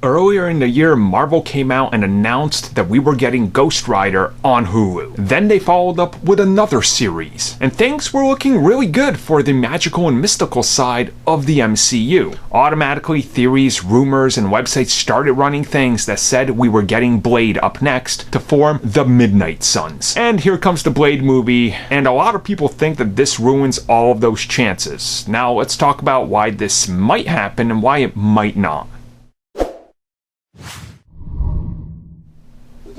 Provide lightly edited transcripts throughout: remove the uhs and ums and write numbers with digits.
Earlier in the year, Marvel came out and announced that we were getting Ghost Rider on Hulu. Then they followed up with another series, and things were looking really good for the magical and mystical side of the MCU. Automatically, theories, rumors, and websites started running things that said we were getting Blade up next to form the Midnight Suns. And here comes the Blade movie, and a lot of people think that this ruins all of those chances. Now let's talk about why this might happen and why it might not.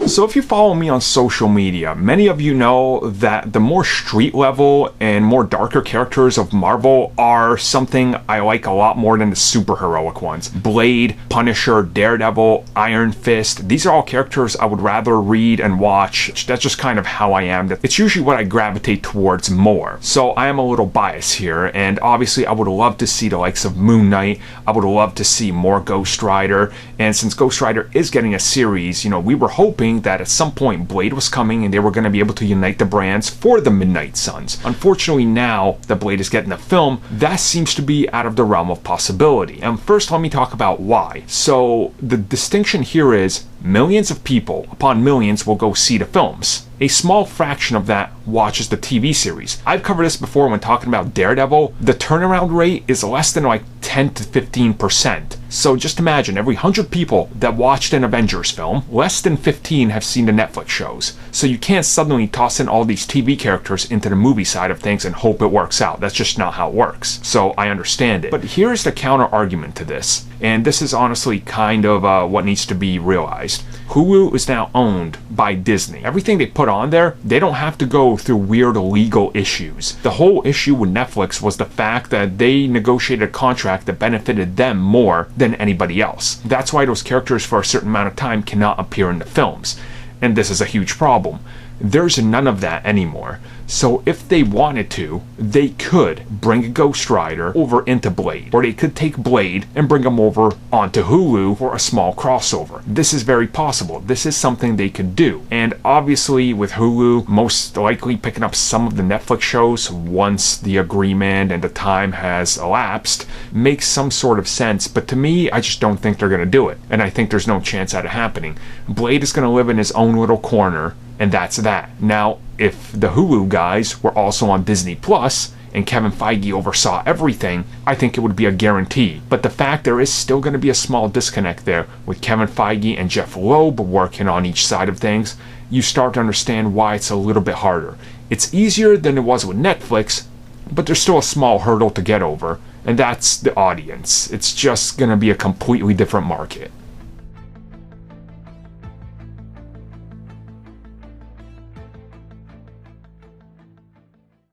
So if you follow me on social media, many of you know that the more street level and more darker characters of Marvel are something I like a lot more than the superheroic ones. Blade, Punisher, Daredevil, Iron Fist, these are all characters I would rather read and watch. That's just kind of how I am. It's usually what I gravitate towards more. So I am a little biased here, and obviously I would love to see the likes of Moon Knight. I would love to see more Ghost Rider, and since Ghost Rider is getting a series, we were hoping that at some point Blade was coming and they were going to be able to unite the brands for the Midnight Suns. Unfortunately, now that Blade is getting a film, that seems to be out of the realm of possibility. And first, let me talk about why. So the distinction here is millions of people upon millions will go see the films. A small fraction of that watches the TV series. I've covered this before when talking about Daredevil. The turnaround rate is less than like 10 to 15%. So just imagine every 100 people that watched an Avengers film, less than 15 have seen the Netflix shows. So you can't suddenly toss in all these TV characters into the movie side of things and hope it works out. That's just not how it works. So I understand it. But here's the counter argument to this. And this is honestly kind of what needs to be realized. Hulu is now owned by Disney. Everything they put on there, they don't have to go through weird legal issues. The whole issue with Netflix was the fact that they negotiated a contract that benefited them more than anybody else. That's why those characters for a certain amount of time cannot appear in the films. And this is a huge problem. There's none of that anymore. So if they wanted to, they could bring a Ghost Rider over into Blade, or they could take Blade and bring him over onto Hulu for a small crossover. This is very possible. This is something they could do. And obviously with Hulu most likely picking up some of the Netflix shows once the agreement and the time has elapsed makes some sort of sense, but to me, I just don't think they're going to do it. And I think there's no chance at it happening. Blade is going to live in his own little corner, and that's that. Now, if the Hulu guys were also on Disney Plus and Kevin Feige oversaw everything, I think it would be a guarantee. But the fact there is still going to be a small disconnect there with Kevin Feige and Jeff Loeb working on each side of things, you start to understand why it's a little bit harder. It's easier than it was with Netflix, but there's still a small hurdle to get over, and that's the audience. It's just going to be a completely different market.